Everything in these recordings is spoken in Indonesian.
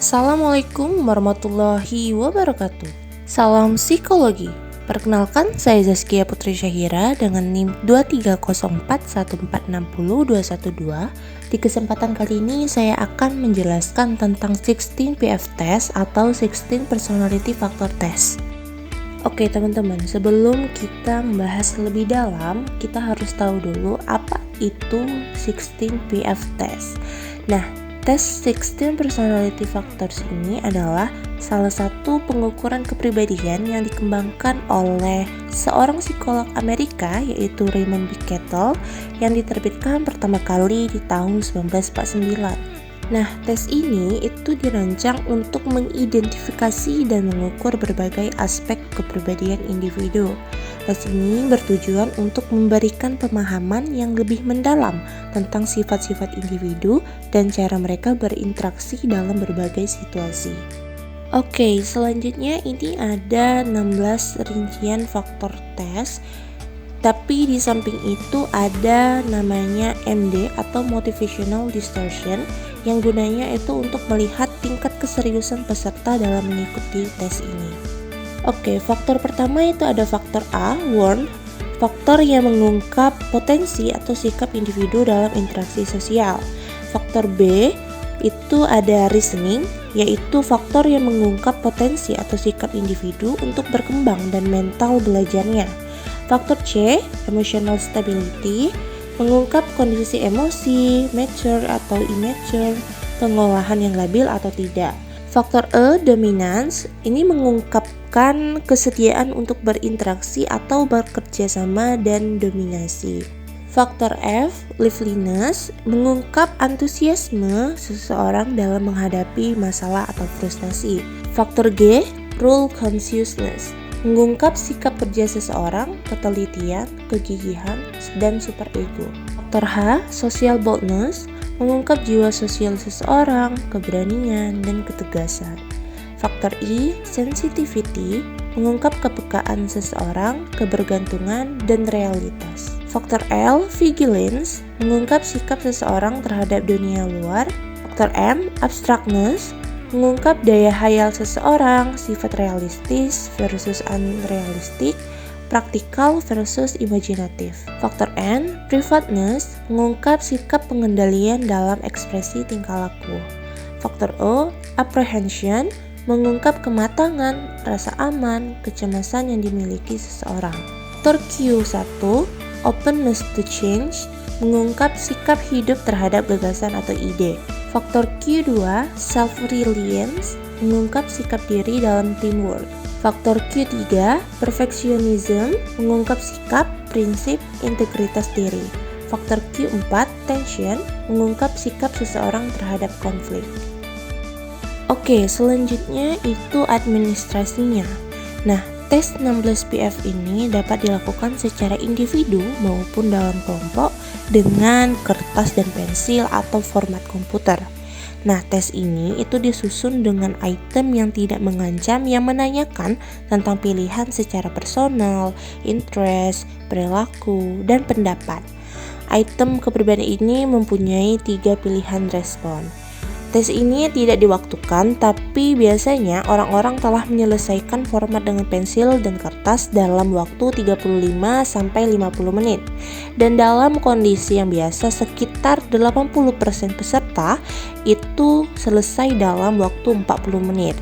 Assalamualaikum warahmatullahi wabarakatuh. Salam psikologi. Perkenalkan, saya Zaskia Putri Syahira dengan NIM 23041460212. Di kesempatan kali ini saya akan menjelaskan tentang 16 PF Test atau 16 Personality Factor Test. Oke teman-teman, sebelum kita membahas lebih dalam, kita harus tahu dulu apa itu 16 PF Test. Nah, tes 16 Personality Factors ini adalah salah satu pengukuran kepribadian yang dikembangkan oleh seorang psikolog Amerika yaitu Raymond B. Cattell yang diterbitkan pertama kali di tahun 1949. Nah, tes ini itu dirancang untuk mengidentifikasi dan mengukur berbagai aspek kepribadian individu. Tes ini bertujuan untuk memberikan pemahaman yang lebih mendalam tentang sifat-sifat individu dan cara mereka berinteraksi dalam berbagai situasi. Oke, selanjutnya ini ada 16 rincian faktor tes. Tapi di samping itu ada namanya MD atau Motivational Distortion yang gunanya itu untuk melihat tingkat keseriusan peserta dalam mengikuti tes ini. Oke, faktor pertama itu ada faktor A, warn, faktor yang mengungkap potensi atau sikap individu dalam interaksi sosial. Faktor B itu ada reasoning, yaitu faktor yang mengungkap potensi atau sikap individu untuk berkembang dan mental belajarnya. Faktor C, emotional stability, mengungkap kondisi emosi, mature atau immature, pengolahan yang labil atau tidak. Faktor E, dominance, ini mengungkapkan kesediaan untuk berinteraksi atau bekerja sama dan dominasi. Faktor F, liveliness, mengungkap antusiasme seseorang dalam menghadapi masalah atau frustasi. Faktor G, rule consciousness, mengungkap sikap kerja seseorang, ketelitian, kegigihan, dan superego. Faktor H, social boldness, mengungkap jiwa sosial seseorang, keberanian, dan ketegasan. Faktor I, sensitivity, mengungkap kepekaan seseorang, kebergantungan, dan realitas. Faktor L, vigilance, mengungkap sikap seseorang terhadap dunia luar. Faktor M, abstractness, mengungkap daya hayal seseorang, sifat realistis versus unrealistik, praktikal versus imajinatif. Faktor N, privateness, mengungkap sikap pengendalian dalam ekspresi tingkah laku. Faktor O, apprehension, mengungkap kematangan, rasa aman, kecemasan yang dimiliki seseorang. Faktor Q1, openness to change, mengungkap sikap hidup terhadap gagasan atau ide. Faktor Q2, self-reliance, mengungkap sikap diri dalam teamwork. Faktor Q3, perfectionism, mengungkap sikap, prinsip, integritas diri. Faktor Q4, tension, mengungkap sikap seseorang terhadap konflik. Oke, selanjutnya itu administrasinya. Nah, tes 16 PF ini dapat dilakukan secara individu maupun dalam kelompok dengan kertas dan pensil atau format komputer. Nah, tes ini itu disusun dengan item yang tidak mengancam yang menanyakan tentang pilihan secara personal, interest, perilaku, dan pendapat. Item kepribadian ini mempunyai 3 pilihan respon. Tes ini tidak diwaktukan, tapi biasanya orang-orang telah menyelesaikan format dengan pensil dan kertas dalam waktu 35-50 menit. Dan dalam kondisi yang biasa, sekitar 80% peserta itu selesai dalam waktu 40 menit.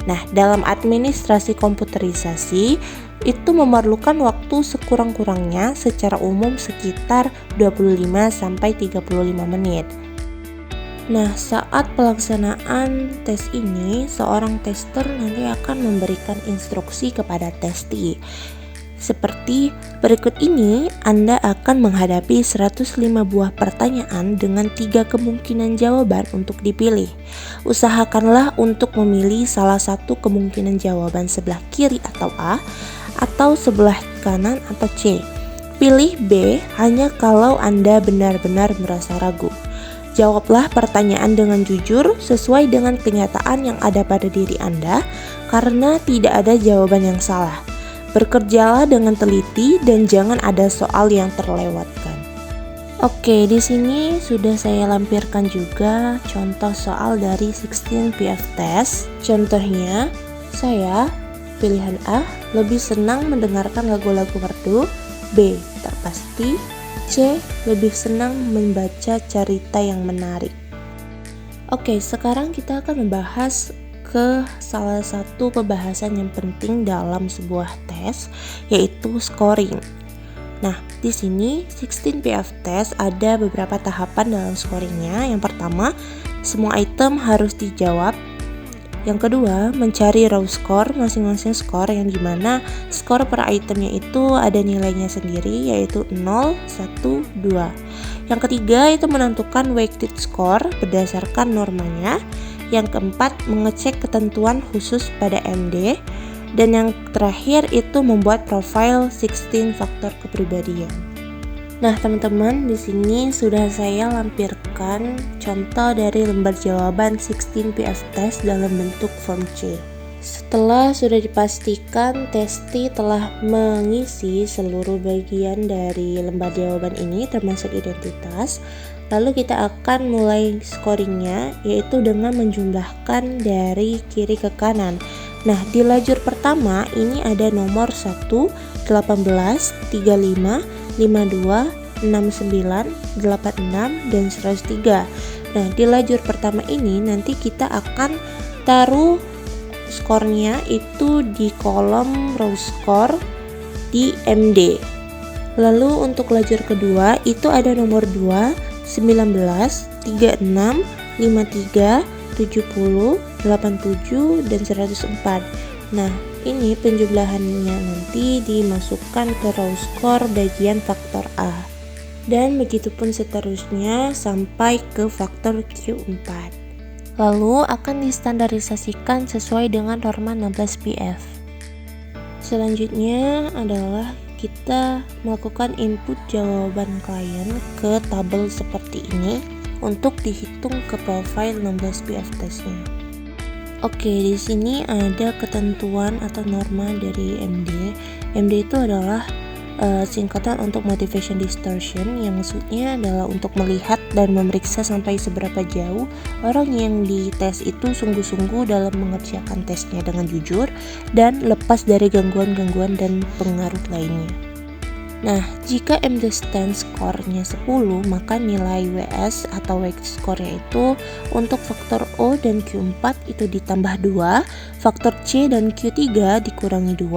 Nah, dalam administrasi komputerisasi, itu memerlukan waktu sekurang-kurangnya secara umum sekitar 25-35 menit. Nah, saat pelaksanaan tes ini, seorang tester nanti akan memberikan instruksi kepada testi. Seperti berikut ini, Anda akan menghadapi 105 buah pertanyaan dengan 3 kemungkinan jawaban untuk dipilih. Usahakanlah untuk memilih salah satu kemungkinan jawaban sebelah kiri atau A, atau sebelah kanan atau C. Pilih B hanya kalau Anda benar-benar merasa ragu. Jawablah pertanyaan dengan jujur sesuai dengan kenyataan yang ada pada diri Anda, karena tidak ada jawaban yang salah. Bekerjalah dengan teliti dan jangan ada soal yang terlewatkan. Oke, di sini sudah saya lampirkan juga contoh soal dari 16 PF test. Contohnya, saya pilihan A lebih senang mendengarkan lagu-lagu merdu, B terpasti, C lebih senang membaca cerita yang menarik. Oke, sekarang kita akan membahas ke salah satu pembahasan yang penting dalam sebuah tes, yaitu scoring. Nah, di sini 16 PF test ada beberapa tahapan dalam scoringnya. Yang pertama, semua item harus dijawab. Yang kedua, mencari raw score masing-masing score, yang dimana skor per itemnya itu ada nilainya sendiri, yaitu 0, 1, 2. Yang ketiga, itu menentukan weighted score berdasarkan normanya. Yang keempat, mengecek ketentuan khusus pada MD. Dan yang terakhir itu membuat profil 16 faktor kepribadian. Nah, teman-teman, di sini sudah saya lampirkan contoh dari lembar jawaban 16 PF test dalam bentuk form C. Setelah sudah dipastikan testi telah mengisi seluruh bagian dari lembar jawaban ini termasuk identitas, lalu kita akan mulai scoringnya, yaitu dengan menjumlahkan dari kiri ke kanan. Nah, di lajur pertama ini ada nomor 1, 18, 35, 52, 69, 86, dan 103. Nah, di lajur pertama ini nanti kita akan taruh skornya itu di kolom raw score di MD. Lalu untuk lajur kedua itu ada nomor 2, 19, 36, 53, 70, 87, dan 104. Nah, ini penjumlahannya nanti dimasukkan ke raw score bagian faktor A. Dan begitupun seterusnya sampai ke faktor Q4. Lalu akan distandarisasikan sesuai dengan norma 16 PF. Selanjutnya adalah kita melakukan input jawaban klien ke tabel seperti ini untuk dihitung ke profil 16 PF testnya. Oke, di sini ada ketentuan atau norma dari MD. MD itu adalah singkatan untuk motivation distortion, yang maksudnya adalah untuk melihat dan memeriksa sampai seberapa jauh orang yang dites itu sungguh-sungguh dalam mengerjakan tesnya dengan jujur dan lepas dari gangguan-gangguan dan pengaruh lainnya. Nah, jika MD stand score-nya 10, maka nilai WS atau weight score-nya itu untuk faktor O dan Q4 itu ditambah 2, faktor C dan Q3 dikurangi 2,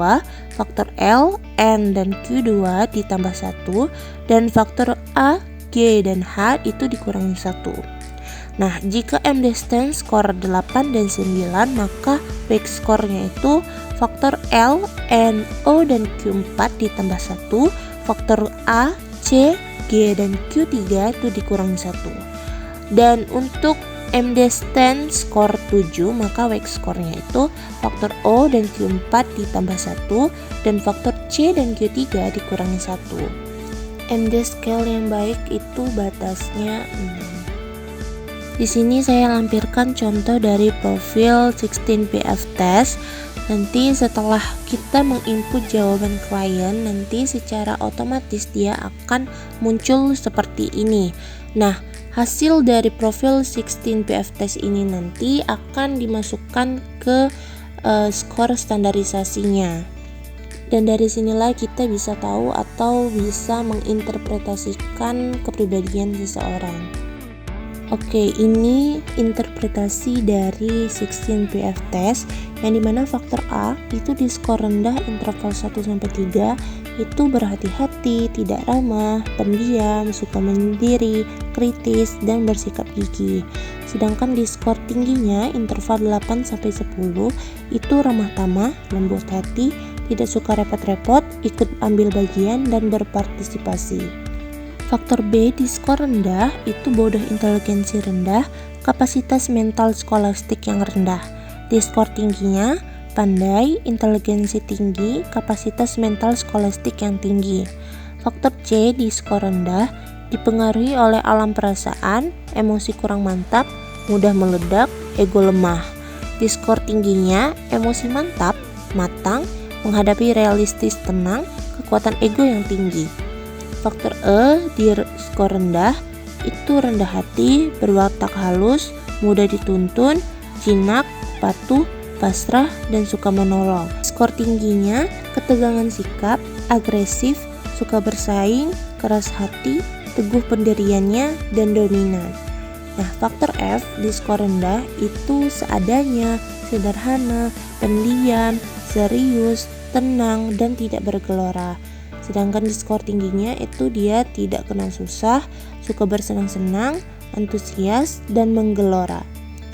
faktor L, N, dan Q2 ditambah 1, dan faktor A, G, dan H itu dikurangi 1. Nah, jika MD stand score 8 dan 9, maka weight score-nya itu faktor L, N, O, dan Q4 ditambah 1, faktor A, C, G, dan Q3 itu dikurangi 1. Dan untuk MD stand score 7, maka weight score-nya itu faktor O dan Q4 ditambah 1, dan faktor C dan Q3 dikurangi 1. MD scale yang baik itu batasnya 6. Di sini saya lampirkan contoh dari profil 16 PF test. Nanti setelah kita menginput jawaban klien, nanti secara otomatis dia akan muncul seperti ini. Nah, hasil dari profil 16 PF test ini nanti akan dimasukkan ke skor standarisasinya. Dan dari sinilah kita bisa tahu atau bisa menginterpretasikan kepribadian seseorang. Oke, ini interpretasi dari 16 PF test, yang dimana faktor A itu di skor rendah interval 1-3 itu berhati-hati, tidak ramah, pendiam, suka menyendiri, kritis, dan bersikap gigih. Sedangkan di skor tingginya interval 8-10 itu ramah tamah, lembut hati, tidak suka repot-repot, ikut ambil bagian, dan berpartisipasi. Faktor B di skor rendah itu bodoh inteligensi rendah, kapasitas mental skolastik yang rendah. Di skor tingginya, pandai, inteligensi tinggi, kapasitas mental skolastik yang tinggi. Faktor C di skor rendah dipengaruhi oleh alam perasaan, emosi kurang mantap, mudah meledak, ego lemah. Di skor tingginya, emosi mantap, matang, menghadapi realistis tenang, kekuatan ego yang tinggi. Faktor E di skor rendah itu rendah hati, berwatak halus, mudah dituntun, jinak, patuh, pasrah, dan suka menolong. Skor tingginya ketegangan sikap, agresif, suka bersaing, keras hati, teguh pendiriannya, dan dominan. Nah, faktor F di skor rendah itu seadanya, sederhana, pendiam, serius, tenang, dan tidak bergelora. Sedangkan di skor tingginya itu dia tidak kenal susah, suka bersenang-senang, antusias, dan menggelora.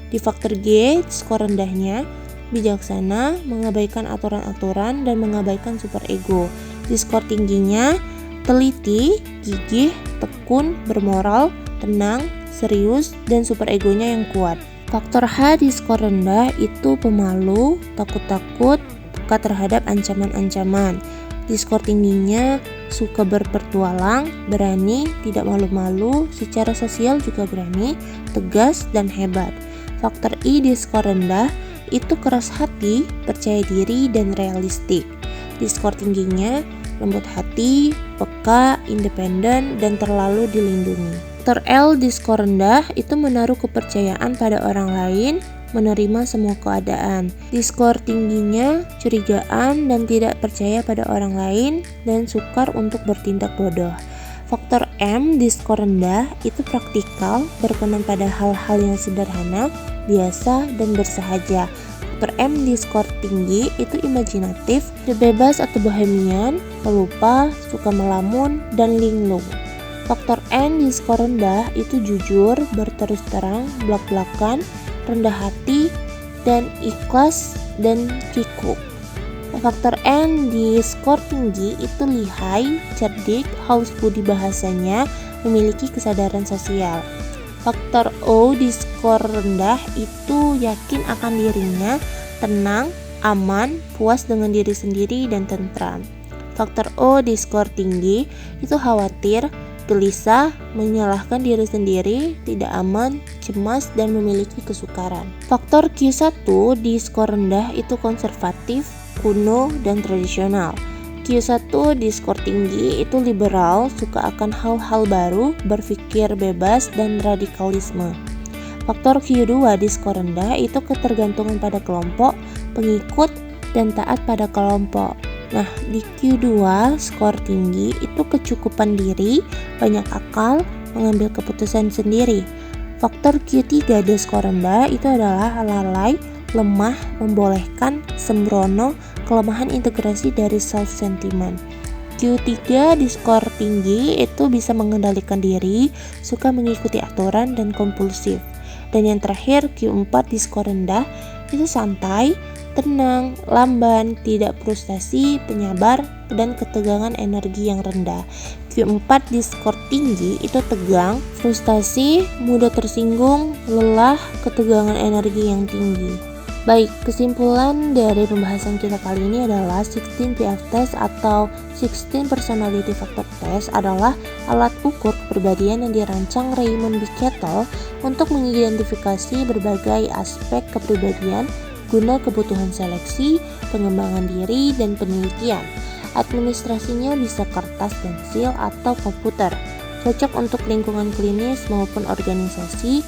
Di faktor G, skor rendahnya bijaksana, mengabaikan aturan-aturan, dan mengabaikan superego. Di skor tingginya teliti, gigih, tekun, bermoral, tenang, serius, dan superegonya yang kuat. Faktor H di skor rendah itu pemalu, takut-takut, peka terhadap ancaman-ancaman. Di skor tingginya suka berpetualang, berani, tidak malu-malu, secara sosial juga berani, tegas, dan hebat. Faktor I di skor rendah itu keras hati, percaya diri, dan realistik. Di skor tingginya lembut hati, peka, independen, dan terlalu dilindungi. Faktor L di skor rendah itu menaruh kepercayaan pada orang lain, menerima semua keadaan. Di skor tingginya curigaan dan tidak percaya pada orang lain, dan sukar untuk bertindak bodoh. Faktor M di skor rendah itu praktikal, berkenan pada hal-hal yang sederhana, biasa, dan bersahaja. Faktor M di skor tinggi itu imajinatif, bebas atau bohemian, pelupa, suka melamun, dan linglung. Faktor N di skor rendah itu jujur, berterus terang, belak-belakan, rendah hati, dan ikhlas, dan kikuk. Faktor N di skor tinggi itu lihai, cerdik, haus budi bahasanya, memiliki kesadaran sosial. Faktor O di skor rendah itu yakin akan dirinya, tenang, aman, puas dengan diri sendiri, dan tentram. Faktor O di skor tinggi itu khawatir, gelisah, menyalahkan diri sendiri, tidak aman, cemas, dan memiliki kesukaran. Faktor Q1 di skor rendah itu konservatif, kuno, dan tradisional. Q1 di skor tinggi itu liberal, suka akan hal-hal baru, berpikir bebas, dan radikalisme. Faktor Q2 di skor rendah itu ketergantungan pada kelompok, pengikut, dan taat pada kelompok. Nah, di Q2 skor tinggi itu kecukupan diri, banyak akal, mengambil keputusan sendiri. Faktor Q3 di skor rendah itu adalah lalai, lemah, membolehkan, sembrono, kelemahan integrasi dari self-sentiment. Q3 di skor tinggi itu bisa mengendalikan diri, suka mengikuti aturan, dan kompulsif. Dan yang terakhir Q4 di skor rendah itu santai, tenang, lamban, tidak frustasi, penyabar, dan ketegangan energi yang rendah. Q4 di skor tinggi itu tegang, frustasi, mudah tersinggung, lelah, ketegangan energi yang tinggi. Baik, kesimpulan dari pembahasan kita kali ini adalah 16 PF Test atau 16 Personality Factor Test adalah alat ukur kepribadian yang dirancang Raymond B. Cattell untuk mengidentifikasi berbagai aspek kepribadian guna kebutuhan seleksi, pengembangan diri, dan penelitian. Administrasinya bisa kertas, pensil, atau komputer. Cocok untuk lingkungan klinis maupun organisasi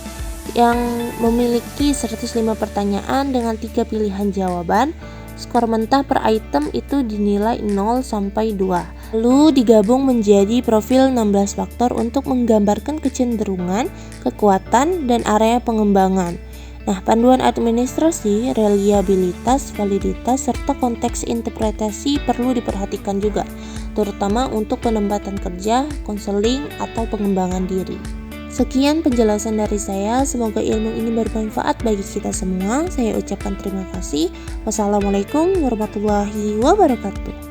yang memiliki 105 pertanyaan dengan 3 pilihan jawaban. Skor mentah per item itu dinilai 0 sampai 2. Lalu digabung menjadi profil 16 faktor untuk menggambarkan kecenderungan, kekuatan, dan area pengembangan. Nah, panduan administrasi, reliabilitas, validitas, serta konteks interpretasi perlu diperhatikan juga, terutama untuk penempatan kerja, konseling, atau pengembangan diri. Sekian penjelasan dari saya, semoga ilmu ini bermanfaat bagi kita semua. Saya ucapkan terima kasih. Wassalamualaikum warahmatullahi wabarakatuh.